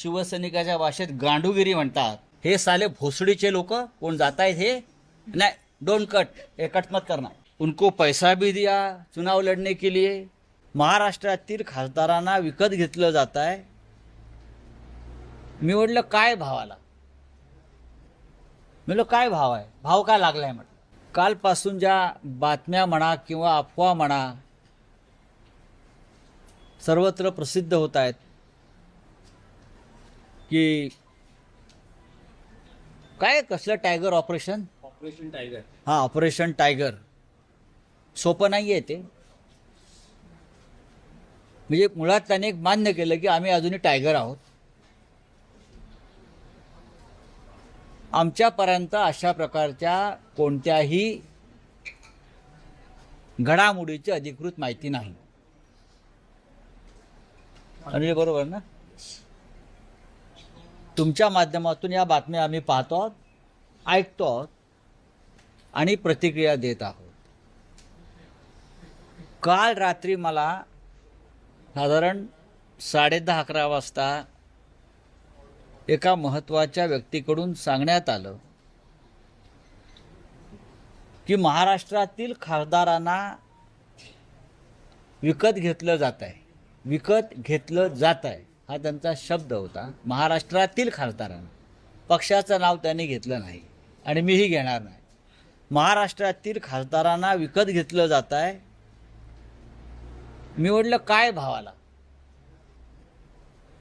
शिवसैनिकाच्या भाषेत गांडूगिरी म्हणतात। हे साले भोसडीचे लोक कोण जात आहेत हे नहीं, डोंट कट, ये कट मत करना। उनको पैसा भी दिया चुनाव लड़ने के लिए। महाराष्ट्रातील खासदारांना विकत घेतलं जात आहे। मी म्हटलं काय भावाला, म्हटलं काय भाव आहे, भाव काय लागलाय म्हटलं। कालपासून ज्या बातम्या म्हणा किंवा अफवा म्हणा सर्वत्र प्रसिद्ध होत आहेत की काय कसलं टायगर ऑपरेशन टाइगर। हां, ऑपरेशन टायगर सोपं नाही आहे ते। म्हणजे मुळात त्याने एक मान्य केलं की आम्ही अजूनही टायगर आहोत। आमच्यापर्यंत अशा प्रकारच्या कोणत्याही घडामोडीची अधिकृत माहिती नाही। आणि बरोबर ना, तुमच्या माध्यमातून या बातम्या आम्ही पाहतो आहोत, ऐकतो आहोत आणि प्रतिक्रिया देत आहोत। काल रात्री मला साधारण 10:30-11 वाजता एका महत्त्वाच्या व्यक्तीकडून सांगण्यात आलं की महाराष्ट्रातील खासदारांना विकत घेतलं जात आहे। विकत घेतलं जात आहे हा त्यांचा शब्द होता। महाराष्ट्रातील खासदारांना, पक्षाचं नाव त्यांनी घेतलं नाही आणि मीही घेणार नाही। महाराष्ट्रातील खासदारांना विकत घेतलं जात आहे। मी म्हटलं काय भावाला,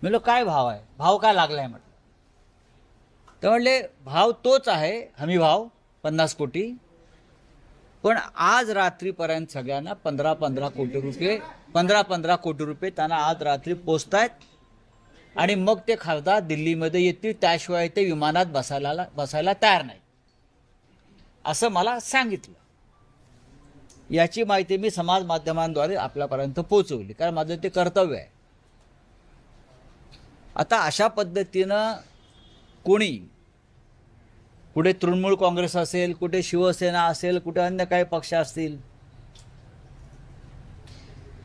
म्हटलं काय भाव आहे, भाव काय लागलाय म्हटलं। तर म्हणले भाव तोच आहे, हमी भाव 50 कोटी, पण आज रात्रीपर्यंत सगळ्यांना 15-15 कोटी रुपये त्यांना आज रात्री पोचतायत आणि मग ते खासदार दिल्लीमध्ये येतील, त्याशिवाय ते विमानात बसायला तयार नाही असं मला सांगितलं। याची माहिती मी समाज माध्यमांद्वारे आपल्यापर्यंत पोहोचवली, कारण माझं ते कर्तव्य आहे। आता अशा पद्धतीनं कोणी कुठे तृणमूल काँग्रेस असेल, कुठे शिवसेना असेल, कुठे अन्य काही पक्ष असतील,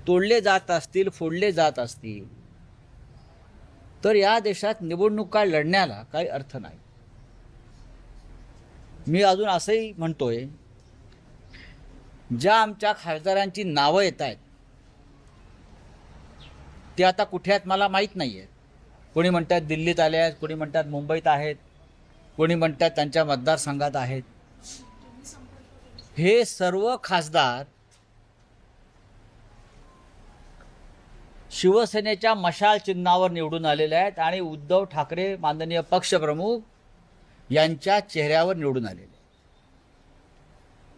तोडले जात असतील, फोडले जात असतील, तर या देशात निवडणुका लढण्याला काही अर्थ नाही। मी अजून असंही म्हणतोय, ज्या आमच्या खासदारांची नावं येत आहेत ते आता कुठे आहेत मला माहीत नाही आहे। कोणी म्हणतात दिल्लीत आले आहेत, कोणी म्हणतात मुंबईत आहेत, कोणी म्हणतात त्यांच्या मतदारसंघात आहेत। हे सर्व खासदार शिवसेनेच्या मशाल चिन्हावर निवडून आलेले आहेत आणि उद्धव ठाकरे माननीय पक्षप्रमुख यांच्या चेहऱ्यावर निवडून आलेले।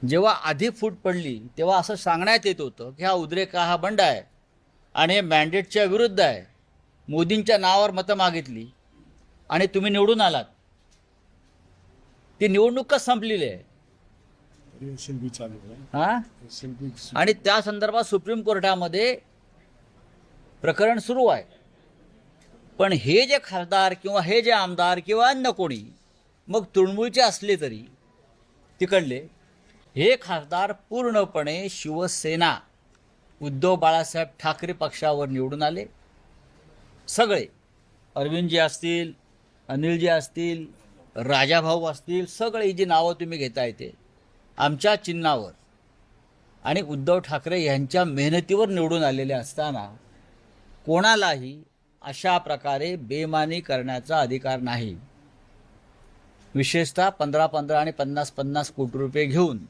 जेव्हा आधी फूट पडली तेव्हा असं सांगण्यात येत होतं की हा उद्रेका, हा बंड आहे आणि हे मॅन्डेटच्या विरुद्ध आहे, मोदींच्या नावावर मतं मागितली आणि तुम्ही निवडून आलात। ती निवडणूकच संपलेली आहे हां, आणि त्या संदर्भात सुप्रीम कोर्टामध्ये प्रकरण सुरू आहे। पण हे जे खासदार किंवा हे जे आमदार किंवा अन्य कोणी, मग तृणमूलचे असले तरी तिकडले, हे खासदार पूर्णपणे शिवसेना उद्धव बाळासाहेब ठाकरे पक्षावर निवडून आले। सगळे अरविंदजी असतील, अनिलजी असतील, राजाभाऊ असतील, सगळे जी नावं तुम्ही घेताय ते आमच्या चिन्हावर आणि उद्धव ठाकरे यांच्या मेहनतीवर निवडून आलेले असताना कोणालाही अशा प्रकारे बेमानी करण्याचा अधिकार नाही। विशेषतः 15-15 आणि 50-50 कोटी रुपये घेऊन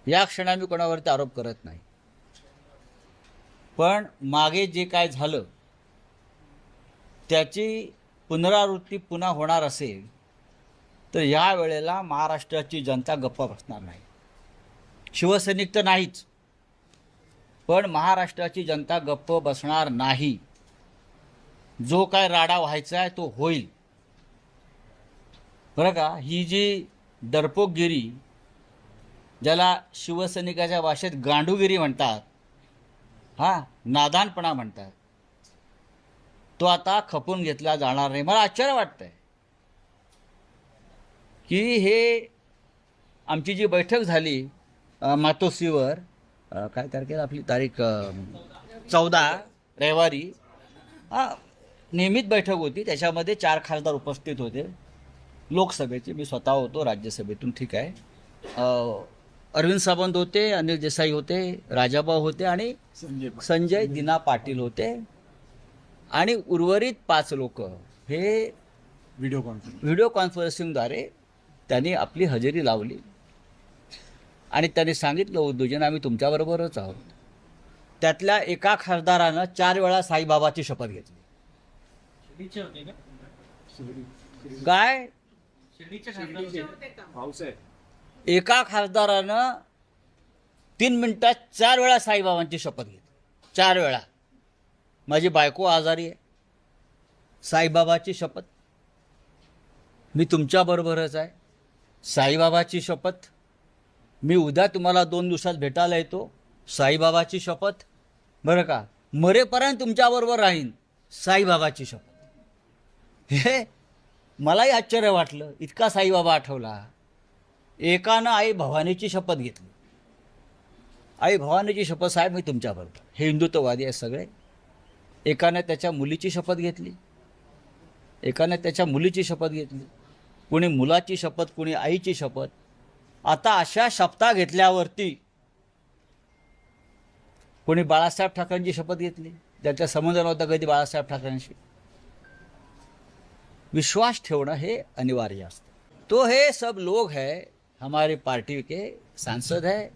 या क्षणी मी कोणावरती आरोप करत नाही, पण मागे जे काय झालं त्याची पुनरावृत्ती पुन्हा होणार असेल तर या वेळेला महाराष्ट्राची जनता गप्प बसणार नाही। शिवसैनिक तर नाहीच, पण महाराष्ट्राची जनता गप्प बसणार नाही। जो काय राडा व्हायचा आहे तो होईल बरं का। ही जी डरपोकगिरी, ज्याला शिवसैनिकाच्या भाषेत गांडूगिरी म्हणतात, हां, नादानपणा म्हणतात, तो आता खपून घेतला जाणार नाही। मला आश्चर्य वाटतंय की हे आमची जी बैठक झाली मातोश्रीवर, काय तारखेला आपली तारीख 14 रविवारी, नियमित बैठक होती, त्याच्यामध्ये 4 खासदार उपस्थित होते लोकसभेचे. मी स्वतः होतो राज्यसभेतून, ठीक आहे. अरविंद सावंत होते, अनिल देसाई होते, राजाभाऊ होते आणि संजय दिना पाटील होते. आणि उर्वरित 5 लोक हे व्हिडिओ कॉन्फरन्सिंगद्वारे त्यांनी आपली हजेरी लावली आणि त्यांनी सांगितलं, उद्धवजींना आम्ही तुमच्याबरोबरच आहोत. त्यातल्या एका खासदारानं 4 वेळा साईबाबाची शपथ घेतली. काय? एका खासदारानं 3 मिनिटात 4 वेळा साईबाबांची शपथ घेतली. 4 वेळा. माझी बायको आजारी आहे, साईबाबाची शपथ. मी तुमच्याबरोबरच आहे, साईबाबाची शपथ. मी उद्या तुम्हाला 2 दिवसात भेटायला येतो, साईबाबाची शपथ. बरं का, मरेपर्यंत तुमच्याबरोबर राहीन, साईबाबाची शपथ. हे मलाही आश्चर्य वाटलं, इतका साईबाबा आठवला. एकानं आई भवानीची शपथ घेतली. आई भवानीची शपथ, साहेब मी तुमच्याबरोबर. हे हिंदुत्ववादी आहेत सगळे. एकानं त्याच्या मुलीची शपथ घेतली, एकानं त्याच्या मुलीची शपथ घेतली, कुणी मुलाची शपथ, कुणी आईची शपथ. आता अशा शपथा घेतल्यावरती कोणी बाळासाहेब ठाकरेंची शपथ घेतली, ज्याचा संबंध नव्हता कधी बाळासाहेब ठाकरेंशी. विश्वास ठेवणं हे अनिवार्य असतं. तो हे सब लोग हैं, हमारे पार्टी के सांसद हैं,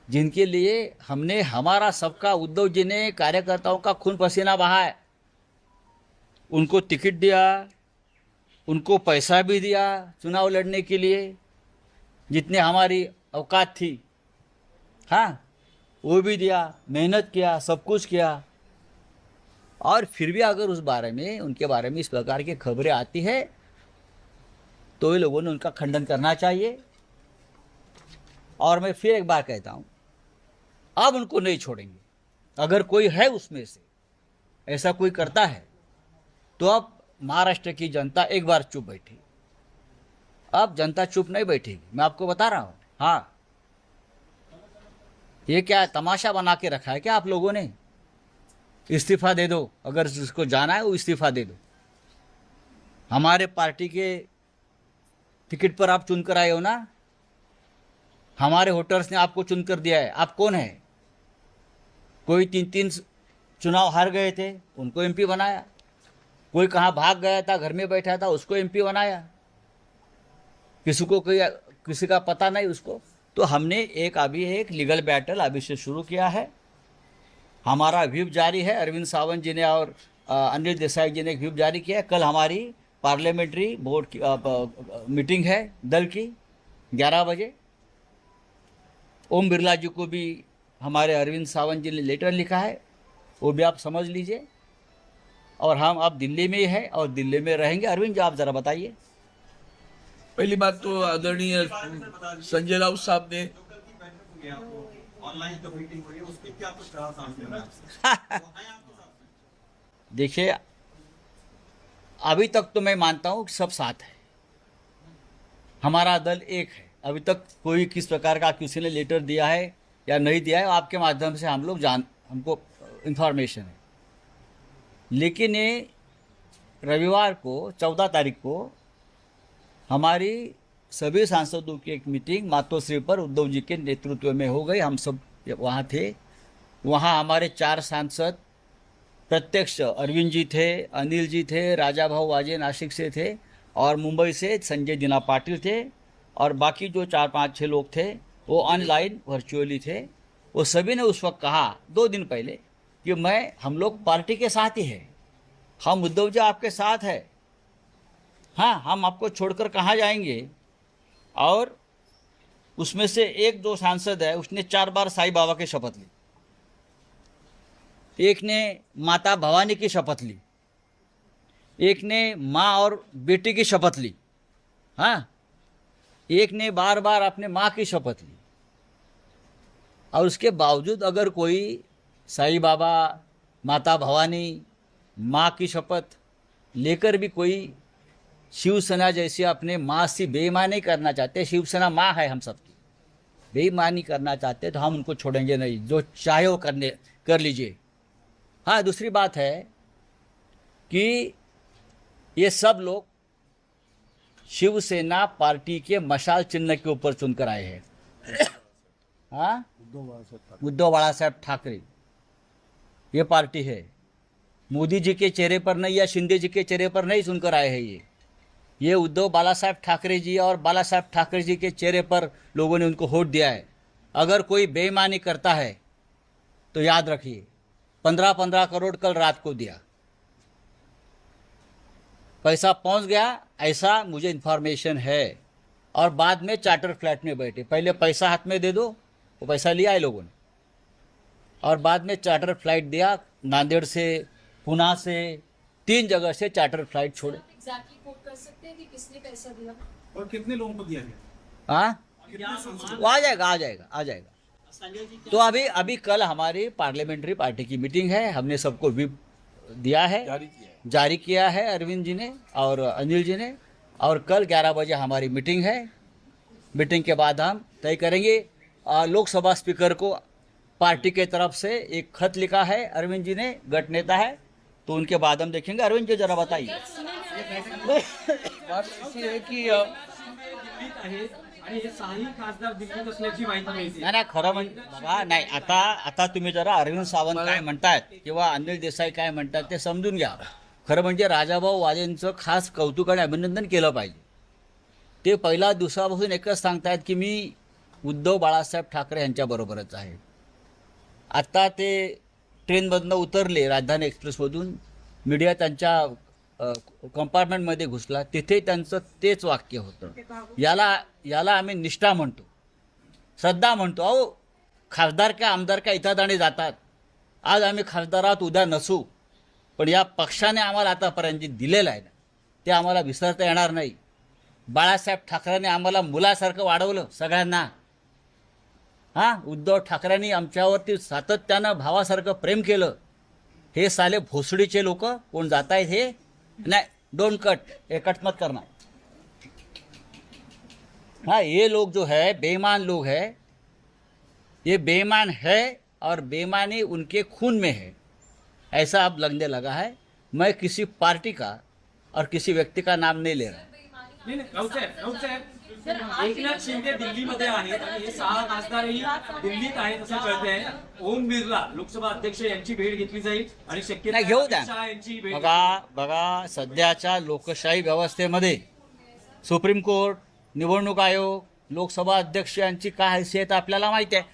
जिनके लिए हमने हमारा सबका, उद्धव जी ने कार्यकर्ताओं का खून पसीना बहा है. उनको टिकट दिया, उनको पैसा भी दिया चुनाव लड़ने के लिए, जितने हमारी औकात थी, हाँ वो भी दिया, मेहनत किया, सब कुछ किया. और फिर भी अगर उस बारे में, उनके बारे में इस प्रकार की खबरें आती है तो ये लोगों ने उनका खंडन करना चाहिए. और मैं फिर एक बार कहता हूँ, अब उनको नहीं छोड़ेंगे. अगर कोई है उसमें से ऐसा कोई करता है तो अब महाराष्ट्र की जनता एक बार चुप बैठी. अब जनता चुप नहीं बैठेगी, मैं आपको बता रहा हूँ. हाँ, ये क्या तमाशा बना के रखा है क्या आप लोगों ने? इस्तीफा दे दो, अगर जिसको जाना है वो इस्तीफा दे दो. हमारे पार्टी के टिकट पर आप चुनकर आए हो ना, हमारे वोटर्स ने आपको चुनकर दिया है. आप कौन है? कोई 3-3 चुनाव हार गए थे, उनको एमपी बनाया. कोई कहाँ भाग गया था, घर में बैठा था, उसको एमपी बनाया. किसी का पता नहीं उसको. तो हमने अभी एक लीगल बैटल अभी से शुरू किया है. हमारा व्हिप जारी है. अरविंद सावंत जी ने और अनिल देसाई जी ने एक व्हिप जारी किया है. कल हमारी पार्लियामेंट्री बोर्ड की मीटिंग है दल की 11 बजे. ओम बिरला जी को भी हमारे अरविंद सावंत जी ने लेटर लिखा है, वो भी आप समझ लीजिए. और हम अब दिल्ली में ही हैं और दिल्ली में रहेंगे. अरविंद जी, आप ज़रा बताइए. पहली बात तो आदरणीय संजय राउत साहब ने देखिए, अभी तक तो मैं मानता हूँ कि सब साथ है, हमारा दल एक है. अभी तक कोई किस प्रकार का किसी ने लेटर दिया है या नहीं दिया है, आपके माध्यम से हम लोग हमको इन्फॉर्मेशन है. लेकिन ये रविवार को 14 तारीख को हमारी सभी सांसदों की एक मीटिंग मातोश्री पर उद्धव जी के नेतृत्व में हो गई. हम सब वहाँ थे. वहाँ हमारे 4 सांसद प्रत्यक्ष, अरविंद जी थे, अनिल जी थे, राजाभाऊ वाजे नासिक से थे और मुंबई से संजय दिना पाटिल थे. और बाकी जो 4-5-6 लोग थे वो ऑनलाइन वर्चुअली थे. वो सभी ने उस वक्त कहा 2 दिन पहले कि हम लोग पार्टी के साथ ही है, हम उद्धव जी आपके साथ है, हाँ हम आपको छोड़कर कहाँ जाएंगे. और उसमें से एक जो सांसद है उसने 4 बार साईं बाबा की शपथ ली. एक ने माता भवानी की शपथ ली, एक ने माँ और बेटी की शपथ ली, हाँ एक ने बार बार अपने माँ की शपथ ली. और उसके बावजूद अगर कोई साईं बाबा, माता भवानी, माँ की शपथ लेकर भी कोई शिवसेना जैसी अपने माँ से बेईमानी करना चाहते, शिवसेना माँ है हम सबकी, बेईमानी करना चाहते तो हम उनको छोड़ेंगे नहीं. जो चाहे वो कर लीजिए. हाँ, दूसरी बात है, कि ये सब लोग शिवसेना पार्टी के मशाल चिन्ह के ऊपर चुनकर आए हैं। हाँ, उद्धव बाला साहब ठाकरे ये पार्टी है, मोदी जी के चेहरे पर नहीं या शिंदे जी के चेहरे पर नहीं चुनकर आए हैं। ये उद्धव बाला साहब ठाकरे जी और बाला साहब ठाकरे जी के चेहरे पर लोगों ने उनको वोट दिया है। अगर कोई बेईमानी करता है तो याद रखिए 15-15 करोड़ कल रात को दिया, पैसा पहुंच गया, ऐसा मुझे इन्फॉर्मेशन है। और बाद में चार्टर फ्लैट में बैठे, पहले पैसा हाथ में दे दो, वो पैसा लिया है लोगों ने, और बाद में चार्टर फ्लाइट दिया, नांदेड़ से, पुणे से, 3 जगह से चार्टर फ्लाइट छोड़े। एग्जैक्टली कोट कर सकते हैं कि किसने पैसा दिया और कितने लोगों को दिया गया? हाँ, वो आ जाएगा। तो अभी कल हमारी पार्लियामेंट्री पार्टी की मीटिंग है, हमने सबको व्हिप दिया है, जारी किया है अरविंद जी ने और अनिल जी ने, और कल 11 बजे हमारी मीटिंग है। मीटिंग के बाद हम तय करेंगे। लोकसभा स्पीकर को पार्टी के तरफ से एक खत लिखा है अरविंद जी ने, गट नेता है, तो उनके बाद हम देखेंगे। अरविंद जी जरा बताइए। बात अशी आहे की आणि हे सहाही खासदार दिल्लीत असल्याची माहिती मिळते. नाही खरं बघा, नाही आता तुम्ही जरा अरविंद सावंत काय म्हणतात किंवा अनिल देसाई काय म्हणतात ते समजून घ्या. खरं म्हणजे राजाभाऊ वाजेंचं खास कौतुक आणि अभिनंदन केलं पाहिजे. ते पहिल्या दिवसापासून एकच सांगतायत की मी उद्धव बाळासाहेब ठाकरे यांच्याबरोबरच आहे. आता ते ट्रेनमधनं उतरले राजधानी एक्सप्रेसमधून, मीडिया त्यांच्या कंपार्टमेंटमध्ये घुसला, तिथे त्यांचं तेच वाक्य होतं. याला आम्ही निष्ठा म्हणतो, श्रद्धा म्हणतो. अहो, खासदार काय आमदार काय इथं आणि जातात. आज आम्ही खासदार आहोत, उद्या नसू, पण या पक्षाने आम्हाला आतापर्यंत जे दिलेलं आहे ना ते आम्हाला विसरता येणार नाही. बाळासाहेब ठाकरेंनी आम्हाला मुलासारखं वाढवलं सगळ्यांना. हां, उद्धव ठाकरेंनी आमच्यावरती सातत्यानं भावासारखं प्रेम केलं. हे साले भोसडीचे लोक कोण जात आहेत हे नहीं, डोंट कट, ये कट मत करना. हाँ, ये लोग जो है बेईमान लोग है, ये बेईमान है और बेईमानी उनके खून में है, ऐसा अब लगने लगा है. मैं किसी पार्टी का और किसी व्यक्ति का नाम नहीं ले रहा. नाही राऊत साहेब एकनाथ शिंदे दिल्लीमध्ये आहेत आणि हे 6 खासदारही दिल्लीत आहेत असं कळतंय. ओम बिर्ला लोकसभा अध्यक्ष यांची भेट घेतली जाईल आणि नाही, शक्यता घेऊ अमित द्या. शहा यांची भेट. बघा सध्याच्या लोकशाही व्यवस्थेमध्ये सुप्रीम कोर्ट, निवडणूक आयोग, लोकसभा अध्यक्ष यांची काय हैसियत आपल्याला माहिती आहे.